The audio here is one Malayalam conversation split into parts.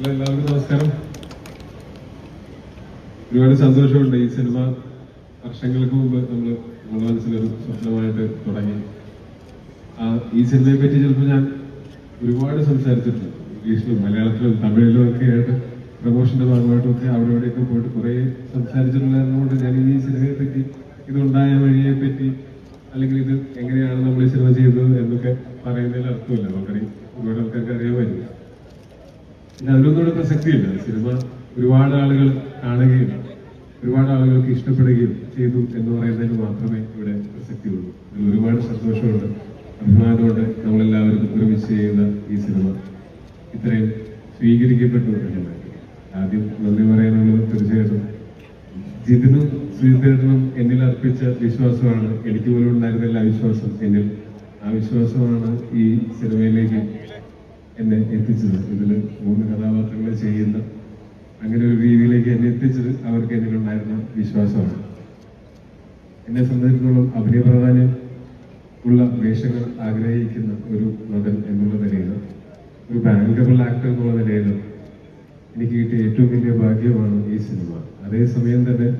എല്ലാവർക്കും നമസ്കാരം. ഒരുപാട് സന്തോഷമുണ്ട്. ഈ സിനിമ വർഷങ്ങൾക്ക് മുമ്പ് നമ്മുടെ മനസ്സിലൊരു സ്വപ്നമായിട്ട് തുടങ്ങി. ഈ സിനിമയെ പറ്റി ചിലപ്പോൾ ഞാൻ ഒരുപാട് സംസാരിച്ചിട്ടുണ്ട്. ഇംഗ്ലീഷിലും മലയാളത്തിലും തമിഴിലും ഒക്കെ ആയിട്ട് പ്രമോഷന്റെ ഭാഗമായിട്ടും ഒക്കെ അവിടെ ഇവിടെയൊക്കെ പോയിട്ട് കുറെ സംസാരിച്ചിട്ടുണ്ടായിരുന്നതുകൊണ്ട് ഞാൻ ഈ സിനിമയെ പറ്റി, ഇതുണ്ടായ വഴിയെ പറ്റി, അല്ലെങ്കിൽ ഇത് എങ്ങനെയാണ് നമ്മൾ ഈ സിനിമ ചെയ്തത് എന്നൊക്കെ പറയുന്നതിൽ അർത്ഥമില്ല. നമുക്കറിയാം, ഒരുപാട് ആൾക്കാർക്ക് അറിയാമായിരുന്നു. പിന്നെ അതിലൊന്നുകൂടെ പ്രസക്തിയില്ല. സിനിമ ഒരുപാട് ആളുകൾ കാണുകയും ഒരുപാട് ആളുകൾക്ക് ഇഷ്ടപ്പെടുകയും ചെയ്തു എന്ന് പറയുന്നതിന് മാത്രമേ ഇവിടെ പ്രസക്തിയുള്ളൂ. അതിൽ ഒരുപാട് സന്തോഷമുണ്ട്, അഭിമാനമുണ്ട്. നമ്മളെല്ലാവരും ഒരുമിച്ച് ചെയ്യുന്ന ഈ സിനിമ ഇത്രയും സ്വീകരിക്കപ്പെട്ടു എന്നുള്ളത്. ആദ്യം നന്ദി പറയാനുള്ളത് തീർച്ചയായിട്ടും ജിതിനും ശ്രീധരനും എന്നിൽ അർപ്പിച്ച വിശ്വാസമാണ്. എനിക്ക് പോലും ഉണ്ടായിരുന്നില്ല ആ വിശ്വാസം എന്നിൽ. ആ വിശ്വാസമാണ് ഈ സിനിമയിലേക്ക് എന്നെ എത്തിച്ചത്. ഇതിൽ 3 കഥാപാത്രങ്ങൾ ചെയ്യുന്ന അങ്ങനെ ഒരു രീതിയിലേക്ക് എന്നെ എത്തിച്ചത് അവർക്ക് എന്നിലുണ്ടായിരുന്ന വിശ്വാസമാണ്. എന്നെ സംബന്ധിച്ചിടത്തോളം അഭിനയ പ്രാധാന്യം ഉള്ള വേഷങ്ങൾ ആഗ്രഹിക്കുന്ന ഒരു നടൻ എന്നുള്ള നിലയിൽ, ഒരു ബാങ്കബിൾ ആക്ടർ എന്നുള്ള നിലയിൽ എനിക്ക് കിട്ടിയ ഏറ്റവും വലിയ ഭാഗ്യമാണ് ഈ സിനിമ. അതേസമയം തന്നെ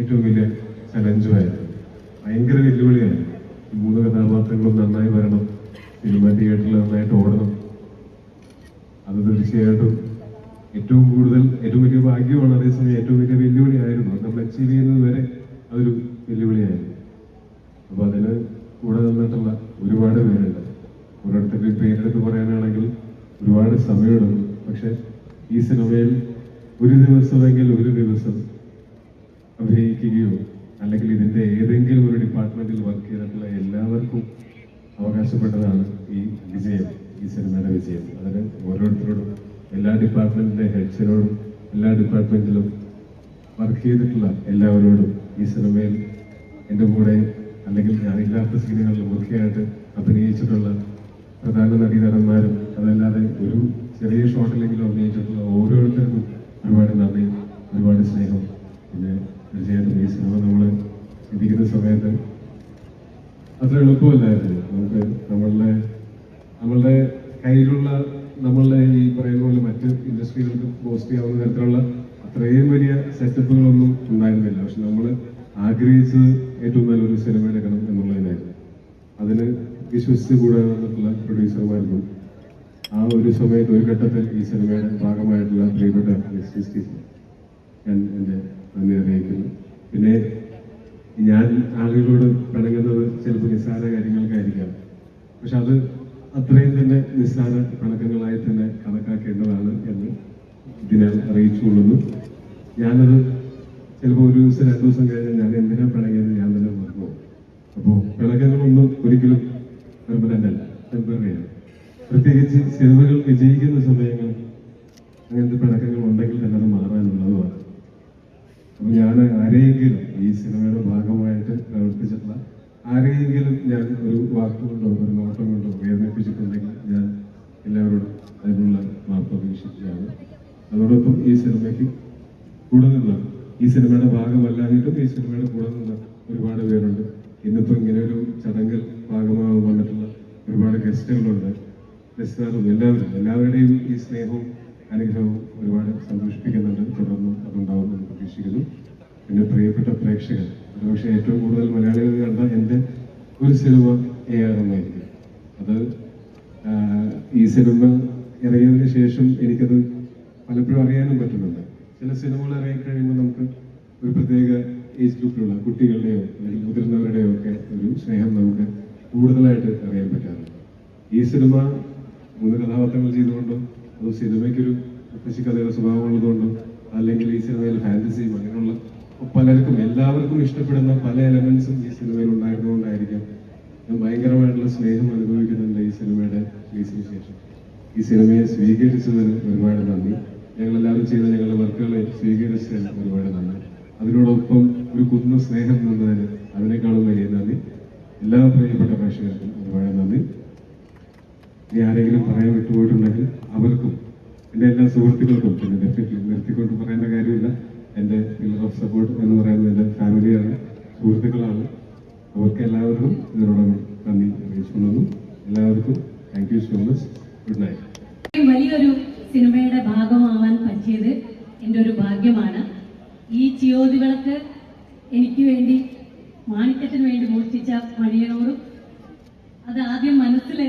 ഏറ്റവും വലിയ ചലഞ്ചുമായിരുന്നു, ഭയങ്കര വെല്ലുവിളിയായിരുന്നു. 3 കഥാപാത്രങ്ങളും നന്നായി വരണം, സിനിമ തിയേറ്ററിൽ നന്നായിട്ട് ഓടണം. അത് തീർച്ചയായിട്ടും ഏറ്റവും വലിയ ഭാഗ്യമാണ്. അതേസമയം ഏറ്റവും വലിയ വെല്ലുവിളിയായിരുന്നു. നമ്മൾ അച്ചീവ് ചെയ്യുന്നത് വരെ അതൊരു വെല്ലുവിളിയായിരുന്നു. അപ്പൊ അതിന് കൂടെ നിന്നിട്ടുള്ള ഒരുപാട് പേരുണ്ട്. ഓരോരുത്തരുടെയും പേരെടുത്ത് പറയാനാണെങ്കിൽ ഒരുപാട് സമയമെടുക്കും. പക്ഷെ ഈ സിനിമയിൽ ഒരു ദിവസം അഭിനയിക്കുകയോ അല്ലെങ്കിൽ ഇതിന്റെ ഏതെങ്കിലും ഒരു ഡിപ്പാർട്ട്മെന്റിൽ വർക്ക് ചെയ്തിട്ടുള്ള എല്ലാവർക്കും അവകാശപ്പെട്ടതാണ് ഈ വിജയം, ഈ സിനിമയുടെ വിജയം. അതിന് ഓരോരുത്തരോടും, എല്ലാ ഡിപ്പാർട്ട്മെന്റിന്റെ ഹെഡ്സിനോടും, എല്ലാ ഡിപ്പാർട്ട്മെന്റിലും വർക്ക് ചെയ്തിട്ടുള്ള എല്ലാവരോടും, ഈ സിനിമയിൽ എൻ്റെ കൂടെ അല്ലെങ്കിൽ ഞാനില്ലാത്ത സീനുകളിൽ മുഖ്യമായിട്ട് അഭിനയിച്ചിട്ടുള്ള പ്രധാന നടീനടന്മാരും, അതല്ലാതെ ഒരു ചെറിയ ഷോട്ടിലെങ്കിലും അഭിനയിച്ചിട്ടുള്ള ഓരോരുത്തർക്കും ഒരുപാട് നന്ദി, ഒരുപാട് സ്നേഹം. പിന്നെ തീർച്ചയായിട്ടും ഈ സിനിമ നമ്മൾ ചിന്തിക്കുന്ന സമയത്ത് അത്ര എളുപ്പമല്ലായിരുന്നു. നമുക്ക് നമ്മളുടെ കയ്യിലുള്ള, നമ്മളുടെ ഈ പറയുന്ന പോലെ മറ്റ് ഇൻഡസ്ട്രികൾക്ക് പോസ്റ്റ് ചെയ്യാവുന്ന തരത്തിലുള്ള അത്രയും വലിയ സെറ്റപ്പുകളൊന്നും ഉണ്ടായിരുന്നില്ല. പക്ഷെ നമ്മൾ ആഗ്രഹിച്ചത് ഏറ്റവും നല്ലൊരു സിനിമ എടുക്കണം എന്നുള്ളതിനായിരുന്നു. അതിന് വിശ്വസിച്ച് കൂടെ വന്നിട്ടുള്ള പ്രൊഡ്യൂസർമാർക്കും ആ ഒരു സമയത്ത്, ഒരു ഘട്ടത്തിൽ ഈ സിനിമയുടെ ഭാഗമായിട്ടുള്ള പ്രിയപ്പെട്ട ഞാൻ എൻ്റെ നന്ദി അറിയിക്കുന്നു. പിന്നെ ഞാൻ ആളുകളോട് പിണങ്ങുന്നത് ചിലപ്പോൾ നിസ്സാര കാര്യങ്ങൾക്കായിരിക്കാം. പക്ഷെ അത് അത്രയും തന്നെ നിസ്സാര പിണക്കങ്ങളായി തന്നെ കണക്കാക്കേണ്ടതാണ് എന്ന് ഇതിനാൽ അറിയിച്ചുകൊള്ളുന്നു. ഞാനത് ചിലപ്പോൾ ഒരു ദിവസം 2 ദിവസം കഴിഞ്ഞാൽ ഞാൻ എന്തിനാ പിണങ്ങിയത് ഞാൻ തന്നെ മറന്നു. അപ്പോൾ പിണക്കങ്ങളൊന്നും ഒരിക്കലും പെർമനന്റ് അല്ല, ടെമ്പററിയാണ്. പ്രത്യേകിച്ച് സിനിമകൾ വിജയിക്കുന്ന സമയങ്ങളിൽ അങ്ങനത്തെ പിണക്കങ്ങൾ ഉണ്ടെങ്കിൽ തന്നെ അത് മാറാനുള്ളതുമാണ്. അപ്പൊ ഞാൻ ആരെയെങ്കിലും ഈ സിനിമയുടെ ഭാഗമായിട്ട് പ്രവർത്തിച്ചിട്ടുള്ള ആരെയെങ്കിലും ഞാൻ ഒരു വാക്കുകൊണ്ടോ ഒരു നോട്ടം കൊണ്ടോ വേദനിപ്പിച്ചിട്ടുണ്ടെങ്കിൽ ഞാൻ എല്ലാവരോടും അതിനുള്ള മാപ്പ് അപേക്ഷിക്കുകയാണ്. അതോടൊപ്പം ഈ സിനിമയ്ക്ക് കൂടെ നിന്ന്, ഈ സിനിമയുടെ ഭാഗമല്ലാഞ്ഞിട്ടും ഈ സിനിമയുടെ കൂടെ നിന്ന് ഒരുപാട് പേരുണ്ട്. ഇന്നിപ്പോൾ ഇങ്ങനെ ഒരു ചടങ്ങിൽ ഭാഗമാകാൻ വന്നിട്ടുള്ള ഒരുപാട് ഗസ്റ്റുകളുണ്ട്. ഗസ്റ്റുകാരും എല്ലാവരുടെയും ഈ സ്നേഹവും അനുഗ്രഹവും ഒരുപാട് സന്തോഷിപ്പിക്കുന്നുണ്ട്. തുടർന്നും അതുണ്ടാവുമെന്ന് പ്രതീക്ഷിക്കുന്നു. പിന്നെ പ്രിയപ്പെട്ട പ്രേക്ഷകർ, ഒരുപക്ഷെ ഏറ്റവും കൂടുതൽ മലയാളികൾ കണ്ട എൻ്റെ ഒരു സിനിമ AR റഹ്മാനായിരിക്കും. അത് ഈ സിനിമ ഇറങ്ങിയതിനു ശേഷം എനിക്കത് പലപ്പോഴും അറിയാനും പറ്റുന്നുണ്ട്. ചില സിനിമകൾ ഇറങ്ങിക്കഴിയുമ്പോൾ നമുക്ക് ഒരു പ്രത്യേക ഏജ് ഗ്രൂപ്പിലുള്ള കുട്ടികളുടെയോ അല്ലെങ്കിൽ മുതിർന്നവരുടെയോ ഒക്കെ ഒരു സ്നേഹം നമുക്ക് കൂടുതലായിട്ട് അറിയാൻ പറ്റാറുണ്ട്. ഈ സിനിമ 3 കഥാപാത്രങ്ങൾ ചെയ്തുകൊണ്ടോ അതോ സിനിമയ്ക്കൊരു കഥയുടെ സ്വഭാവമുള്ളതുകൊണ്ടോ അല്ലെങ്കിൽ ഈ സിനിമയിൽ ഫാന്റസിയും അങ്ങനെയുള്ള പലർക്കും എല്ലാവർക്കും ഇഷ്ടപ്പെടുന്ന പല എലമെന്റ്സും ഈ സിനിമയിൽ ഉണ്ടായിരുന്നുകൊണ്ടായിരിക്കാം ഞാൻ ഭയങ്കരമായിട്ടുള്ള സ്നേഹം അനുഭവിക്കുന്നുണ്ട് ഈ സിനിമയുടെ റിലീസിന് ശേഷം. ഈ സിനിമയെ സ്വീകരിച്ചതിന് ഒരുപാട് നന്ദി. ഞങ്ങളെല്ലാവരും ചെയ്ത ഞങ്ങളുടെ വർക്കുകളെ സ്വീകരിച്ചതിന് ഒരുപാട് നന്ദി. അതിനോടൊപ്പം ഒരു കുന്നു സ്നേഹം നിന്നതിന് അതിനേക്കാളും വലിയ നന്ദി. എല്ലാ പ്രിയപ്പെട്ട പ്രേക്ഷകർക്കും ഒരുപാട് നന്ദി. ഇനി ആരെങ്കിലും പറയാൻ വിട്ടുപോയിട്ടുണ്ടെങ്കിൽ അവർക്കും എൻ്റെ എല്ലാ സുഹൃത്തുക്കൾക്കും, പിന്നെ ഡെഫിനറ്റ്ലി നിർത്തിക്കൊണ്ട് പറയേണ്ട കാര്യമില്ല, എൻ്റെ പില്ലർ ഓഫ് സപ്പോർട്ട് എന്ന് പറയുന്നത് എൻ്റെ ഫാമിലിയാണ്, സുഹൃത്തുക്കളാണ്. അവർക്ക് എല്ലാവർക്കും ഇതിനോടൊപ്പം നന്ദി അറിയിച്ചുകൊള്ളുന്നു. എല്ലാവർക്കും thank you so much. Good night. വലിയൊരു സിനിമയുടെ ഭാഗമാണ്. ഒരു ഭാഗ്യമാണ്. ഈ ചിയോതിവിളക്ക് എനിക്ക് വേണ്ടി മാണിക്യത്തിന് വേണ്ടി മോഷ്ടിച്ച മണിയനോടും അത് ആദ്യം മനസ്സിൽ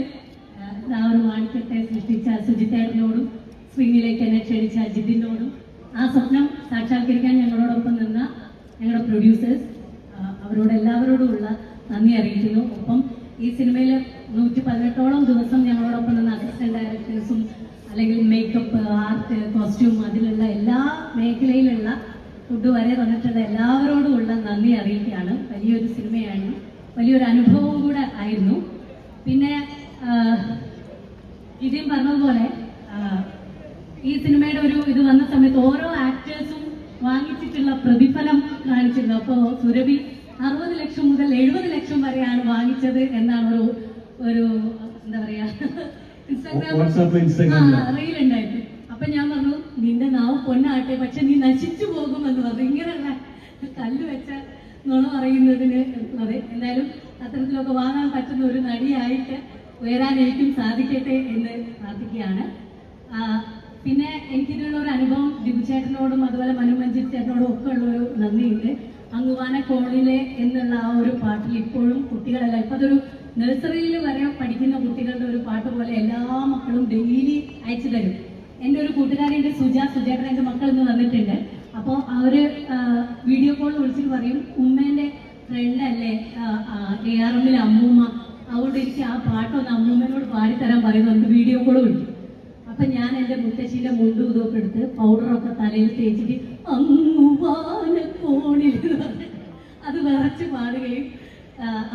ആ ഒരു മാണിക്യത്തെ സൃഷ്ടിച്ച സുജിത്തേട്ടനോടും സ്ക്രീനിലേക്ക് എന്നെ ക്ഷണിച്ച ജിതിനോടും ആ സ്വപ്നം സാക്ഷാത്കരിക്കാൻ ഞങ്ങളോടൊപ്പം നിന്ന ഞങ്ങളുടെ പ്രൊഡ്യൂസേഴ്സ് അവരോട് എല്ലാവരോടുമുള്ള നന്ദി അറിയിക്കുന്നു. ഒപ്പം ഈ സിനിമയിൽ 118ഓളം ദിവസം ഞങ്ങളോടൊപ്പം നിന്ന അസിസ്റ്റന്റ് ഡയറക്ടേഴ്സും അല്ലെങ്കിൽ മേക്കപ്പ്, ആർട്ട്, കോസ്റ്റ്യൂം, അതിലുള്ള എല്ലാ മേഖലയിലുള്ള ഫുഡ് വരെ വന്നിട്ടുള്ള എല്ലാവരോടുമുള്ള നന്ദി അറിയിക്കുകയാണ്. വലിയൊരു സിനിമയാണ്, വലിയൊരു അനുഭവവും കൂടെ ആയിരുന്നു. പിന്നെ ഇതേം പറഞ്ഞതുപോലെ ഈ സിനിമയുടെ ഒരു ഇത് വന്ന സമയത്ത് ഓരോ ആക്ടേഴ്സും വാങ്ങിച്ചിട്ടുള്ള പ്രതിഫലം കാണിച്ചിരുന്നു. അപ്പോൾ സുരഭി 60 ലക്ഷം മുതൽ 70 ലക്ഷം വരെയാണ് വാങ്ങിച്ചത് എന്നാണ് ഒരു എന്താ പറയാ ഇൻസ്റ്റാഗ്രാം റീലുണ്ടായിട്ട്. അപ്പൊ ഞാൻ പറഞ്ഞു, നിന്റെ നാവ് പൊന്നാട്ടെ, പക്ഷെ നീ നശിച്ചു പോകുമെന്ന് പറഞ്ഞു. ഇങ്ങനെയുള്ള കല്ല് വെച്ച നുണ പറയുന്നതിന് അതെ. എന്തായാലും അത്തരത്തിലൊക്കെ വാങ്ങാൻ പറ്റുന്ന ഒരു നടിയായിട്ട് ഉയരാൻ എനിക്കും സാധിക്കട്ടെ എന്ന് പ്രാർത്ഥിക്കുകയാണ്. പിന്നെ എനിക്കിതിനുള്ള ഒരു അനുഭവം ദിബുചേട്ടനോടും അതുപോലെ മഞ്ജിത് ചേട്ടനോടും ഒക്കെ ഉള്ളൊരു നന്ദിയുണ്ട്. അങ്ങുവാന കോണിലെ എന്നുള്ള ആ ഒരു പാട്ടിൽ ഇപ്പോഴും കുട്ടികളെല്ലാം ഇപ്പൊ അതൊരു നഴ്സറിയിൽ വരെ പഠിക്കുന്ന കുട്ടികളുടെ ഒരു പാട്ട് പോലെ എല്ലാ മക്കളും ഡെയിലി അയച്ചു തരും. എൻ്റെ ഒരു കൂട്ടുകാരിയുടെ സുജേട്ടൻ എൻ്റെ മക്കൾ ഇന്ന് വന്നിട്ടുണ്ട്. അപ്പോൾ അവര് വീഡിയോ കോൾ വിളിച്ചിട്ട് പറയും, ഉമ്മേന്റെ ഫ്രണ്ട് അല്ലേ ARMലെ അമ്മൂമ്മ, അതുകൊണ്ട് എനിക്ക് ആ പാട്ടൊന്ന് അമ്മൂമ്മനോട് പാടിത്തരാൻ പറയുന്നുണ്ട്. വീഡിയോ കോൾ വിളിക്കും. അപ്പൊ ഞാൻ എൻ്റെ മുത്തശ്ശിയുടെ മുണ്ടും ഇതൊക്കെ എടുത്ത് പൗഡറൊക്കെ തലയിൽ തേച്ചിട്ട് അങ്ങുവാന കോണിൽ അത് വിറച്ച് പാടുകയും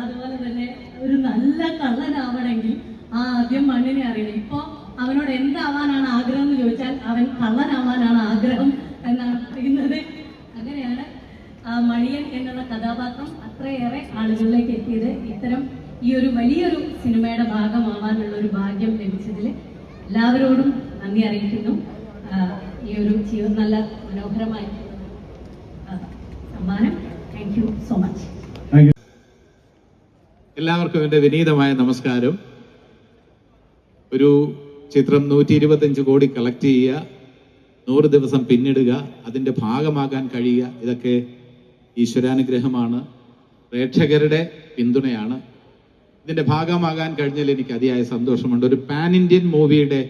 അതുപോലെ തന്നെ ഒരു നല്ല കള്ളനാവണമെങ്കിൽ ആദ്യം മണ്ണിനെ അറിയണം. ഇപ്പൊ അവനോട് എന്താവാനാണ് ആഗ്രഹം എന്ന് ചോദിച്ചാൽ അവൻ കള്ളനാവാനാണ് ആഗ്രഹം എന്നാണ് പറയുന്നത്. അങ്ങനെയാണ് മണിയൻ എന്നുള്ള കഥാപാത്രം അത്രയേറെ ആളുകളിലേക്ക് എത്തിയത്. ഇത്തരം ഈ ഒരു വലിയൊരു സിനിമയുടെ ഭാഗമാവാനുള്ള ഒരു ഭാഗ്യം ലഭിച്ചതിൽ എല്ലാവരോടും നന്ദി അറിയിക്കുന്നു. ഈ ഒരു നല്ല മനോഹരമായ സമ്മാനം. Thank you so much. എല്ലാവർക്കും എൻ്റെ വിനീതമായ നമസ്കാരം. ഒരു ചിത്രം 125 കോടി കളക്ട് ചെയ്യുക, 100 ദിവസം പിന്നിടുക, അതിൻ്റെ ഭാഗമാകാൻ കഴിയുക, ഇതൊക്കെ ഈശ്വരാനുഗ്രഹമാണ്, പ്രേക്ഷകരുടെ പിന്തുണയാണ്. ഇതിൻ്റെ ഭാഗമാകാൻ കഴിഞ്ഞാൽ എനിക്ക് അതിയായ സന്തോഷമുണ്ട്. ഒരു പാൻ ഇന്ത്യൻ മൂവിയുടെ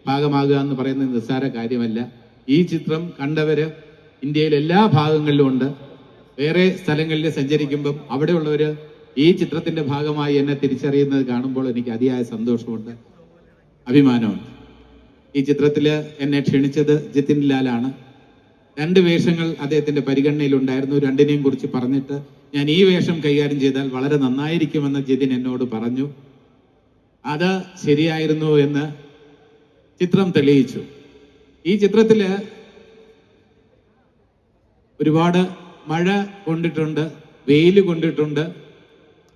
ഭാഗമാകുക എന്ന് പറയുന്നത് നിസ്സാര കാര്യമല്ല. ഈ ചിത്രം കണ്ടവര് ഇന്ത്യയിലെ എല്ലാ ഭാഗങ്ങളിലും ഉണ്ട്. വേറെ സ്ഥലങ്ങളിൽ സഞ്ചരിക്കുമ്പം അവിടെയുള്ളവർ ഈ ചിത്രത്തിന്റെ ഭാഗമായി എന്നെ തിരിച്ചറിയുന്നത് കാണുമ്പോൾ എനിക്ക് അതിയായ സന്തോഷമുണ്ട്, അഭിമാനമുണ്ട്. ഈ ചിത്രത്തിൽ എന്നെ ക്ഷണിച്ചത് ജിതിൻ ലാലാണ്. 2 വേഷങ്ങൾ അദ്ദേഹത്തിന്റെ പരിഗണനയിലുണ്ടായിരുന്നു. രണ്ടിനെയും കുറിച്ച് പറഞ്ഞിട്ട് ഞാൻ ഈ വേഷം കൈകാര്യം ചെയ്താൽ വളരെ നന്നായിരിക്കുമെന്ന് ജിതിൻ എന്നോട് പറഞ്ഞു. അത് ശരിയായിരുന്നു എന്ന് ചിത്രം തെളിയിച്ചു. ഈ ചിത്രത്തില് ഒരുപാട് മഴ കൊണ്ടിട്ടുണ്ട്, വെയിൽ കൊണ്ടിട്ടുണ്ട്,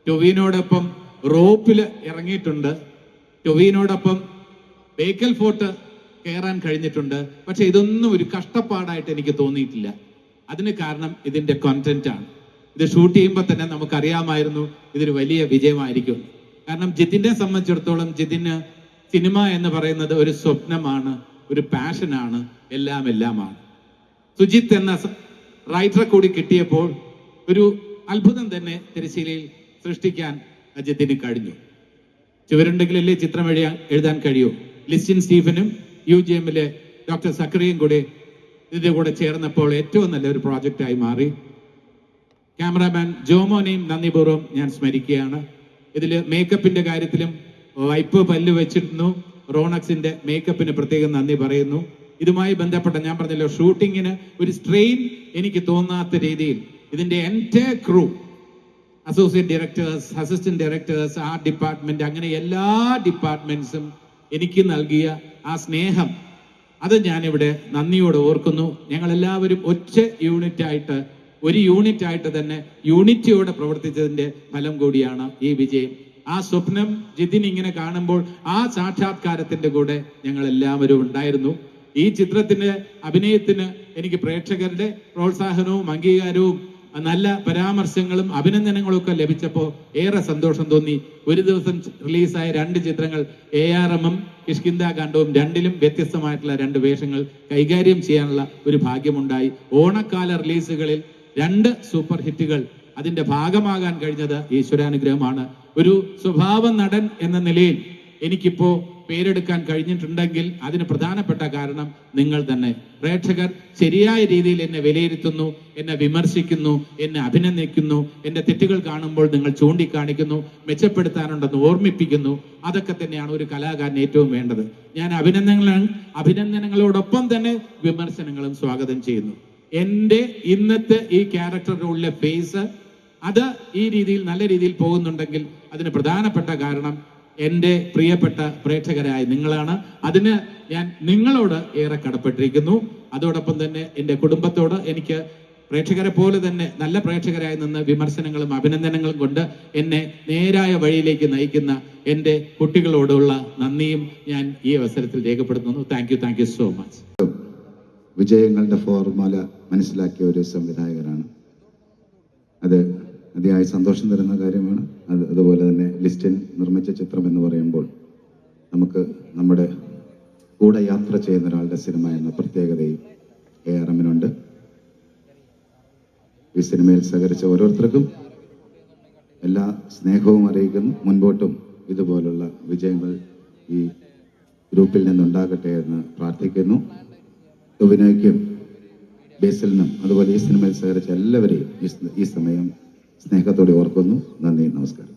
ടൊവിനോടൊപ്പം റോപ്പിൽ ഇറങ്ങിയിട്ടുണ്ട്, ടൊവിനോടൊപ്പം ബേക്കൽ ഫോർട്ട് കയറാൻ കഴിഞ്ഞിട്ടുണ്ട്. പക്ഷെ ഇതൊന്നും ഒരു കഷ്ടപ്പാടായിട്ട് എനിക്ക് തോന്നിയിട്ടില്ല. അതിന് കാരണം ഇതിന്റെ കോണ്ടന്റ് ആണ്. ഇത് ഷൂട്ട് ചെയ്യുമ്പോൾ തന്നെ നമുക്കറിയാമായിരുന്നു ഇതൊരു വലിയ വിജയമായിരിക്കും. കാരണം ജിതിനെ സംബന്ധിച്ചിടത്തോളം ജിതിന് സിനിമ എന്ന് പറയുന്നത് ഒരു സ്വപ്നമാണ്, ഒരു പാഷനാണ്, എല്ലാമാണ്. സുജിത്ത് എന്ന റൈറ്ററെ കൂടി കിട്ടിയപ്പോൾ ഒരു അത്ഭുതം തന്നെ തിരശ്ശീലയിൽ സൃഷ്ടിക്കാൻ ജിതിന് കഴിഞ്ഞു. ചുവരുണ്ടെങ്കിലല്ലേ ചിത്രം എഴുതാൻ കഴിയൂ. ലിസ്റ്റിൻ സ്റ്റീഫനും UGMലെ ഡോക്ടർ സക്കറിയും കൂടെ ഇതിന്റെ കൂടെ ചേർന്നപ്പോൾ ഏറ്റവും നല്ലൊരു പ്രോജക്റ്റായി മാറി. ക്യാമറാമാൻ ജോമോനെയും നന്ദിപൂർവ്വം ഞാൻ സ്മരിക്കുകയാണ്. ഇതിൽ മേക്കപ്പിന്റെ കാര്യത്തിലും വൈപ്പ് പല്ല് വെച്ചിരുന്നു. റോണക്സിന്റെ മേക്കപ്പിന് പ്രത്യേകം നന്ദി പറയുന്നു. ഇതുമായി ബന്ധപ്പെട്ട ഞാൻ പറഞ്ഞല്ലോ, ഷൂട്ടിങ്ങിന് ഒരു സ്ട്രെയിൻ എനിക്ക് തോന്നാത്ത രീതിയിൽ ഇതിന്റെ entire crew, associate directors, assistant directors, art department, അങ്ങനെ എല്ലാ ഡിപ്പാർട്ട്മെന്റ്സും എനിക്ക് നൽകിയ ആ സ്നേഹം, അത് ഞാനിവിടെ നന്ദിയോടെ ഓർക്കുന്നു. ഞങ്ങളെല്ലാവരും ഒറ്റ യൂണിറ്റായിട്ട്, ഒരു യൂണിറ്റായിട്ട് തന്നെ യൂണിറ്റിയോടെ പ്രവർത്തിച്ചതിന്റെ ഫലം കൂടിയാണ് ഈ വിജയം. ആ സ്വപ്നം ജിതിൻ ഇങ്ങനെ കാണുമ്പോൾ ആ സാക്ഷാത്കാരത്തിന്റെ കൂടെ ഞങ്ങൾ എല്ലാവരും ഉണ്ടായിരുന്നു. ഈ ചിത്രത്തിന്റെ അഭിനയത്തിന് എനിക്ക് പ്രേക്ഷകരുടെ പ്രോത്സാഹനവും അംഗീകാരവും നല്ല പരാമർശങ്ങളും അഭിനന്ദനങ്ങളും ഒക്കെ ലഭിച്ചപ്പോൾ ഏറെ സന്തോഷം തോന്നി. ഒരു ദിവസം റിലീസായ 2 ചിത്രങ്ങൾ ARM-ഉം കിഷ്കിന്ധാകാന്ഡവും, രണ്ടിലും വ്യത്യസ്തമായിട്ടുള്ള 2 വേഷങ്ങൾ കൈകാര്യം ചെയ്യാനുള്ള ഒരു ഭാഗ്യമുണ്ടായി. ഓണക്കാല റിലീസുകളിൽ 2 സൂപ്പർ ഹിറ്റുകൾ അതിന്റെ ഭാഗമാകാൻ കഴിഞ്ഞത് ഈശ്വരാനുഗ്രഹമാണ്. ഒരു സ്വഭാവ നടൻ എന്ന നിലയിൽ എനിക്കിപ്പോ പേരെടുക്കാൻ കഴിഞ്ഞിട്ടുണ്ടെങ്കിൽ അതിന് പ്രധാനപ്പെട്ട കാരണം നിങ്ങൾ തന്നെ. പ്രേക്ഷകർ ശരിയായ രീതിയിൽ എന്നെ വിലയിരുത്തുന്നു, എന്നെ വിമർശിക്കുന്നു, എന്നെ അഭിനന്ദിക്കുന്നു, എന്റെ തെറ്റുകൾ കാണുമ്പോൾ നിങ്ങൾ ചൂണ്ടിക്കാണിക്കുന്നു, മെച്ചപ്പെടുത്താനുണ്ടെന്ന് ഓർമ്മിപ്പിക്കുന്നു. അതൊക്കെ തന്നെയാണ് ഒരു കലാകാരന് ഏറ്റവും വേണ്ടത്. ഞാൻ അഭിനന്ദനങ്ങളോടൊപ്പം തന്നെ വിമർശനങ്ങളും സ്വാഗതം ചെയ്യുന്നു. എന്റെ ഇന്നത്തെ ഈ ക്യാരക്ടർ റോളിലെ ഫേസ് അത് ഈ രീതിയിൽ നല്ല രീതിയിൽ പോകുന്നുണ്ടെങ്കിൽ അതിന് പ്രധാനപ്പെട്ട കാരണം എൻ്റെ പ്രിയപ്പെട്ട പ്രേക്ഷകരായ നിങ്ങളാണ്. അതിന് ഞാൻ നിങ്ങളോട് ഏറെ കടപ്പെട്ടിരിക്കുന്നു. അതോടൊപ്പം തന്നെ എൻ്റെ കുടുംബത്തോട് എനിക്ക് പ്രേക്ഷകരെ പോലെ തന്നെ നല്ല പ്രേക്ഷകരായി നിന്ന് വിമർശനങ്ങളും അഭിനന്ദനങ്ങളും കൊണ്ട് എന്നെ നേരായ വഴിയിലേക്ക് നയിക്കുന്ന എൻ്റെ കുട്ടികളോടുള്ള നന്ദിയും ഞാൻ ഈ അവസരത്തിൽ രേഖപ്പെടുത്തുന്നു. Thank you so much. വിജയങ്ങളുടെ ഫോർമുല മനസ്സിലാക്കിയ ഒരു സംവിധായകനാണ്. അത് അതിയായ സന്തോഷം തരുന്ന കാര്യമാണ്. അതുപോലെ തന്നെ ലിസ്റ്റിൻ നിർമ്മിച്ച ചിത്രം എന്ന് പറയുമ്പോൾ നമ്മുടെ കൂടെ യാത്ര ചെയ്യുന്ന ഒരാളുടെ സിനിമ എന്ന പ്രത്യേകതയും ARM-നുണ്ട്. ഈ സിനിമയിൽ സഹകരിച്ച ഓരോരുത്തർക്കും എല്ലാ സ്നേഹവും അറിയിക്കുന്നു. മുൻപോട്ടും ഇതുപോലുള്ള വിജയങ്ങൾ ഈ ഗ്രൂപ്പിൽ നിന്നുണ്ടാകട്ടെ എന്ന് പ്രാർത്ഥിക്കുന്നു. ടൊവിനോയ്ക്കും ബേസിലിനും അതുപോലെ ഈ സിനിമയിൽ സഹകരിച്ച എല്ലാവരെയും ഈ സമയം സ്നേഹത്തോടെ ഓർക്കുന്നു. നന്ദി, നമസ്കാരം.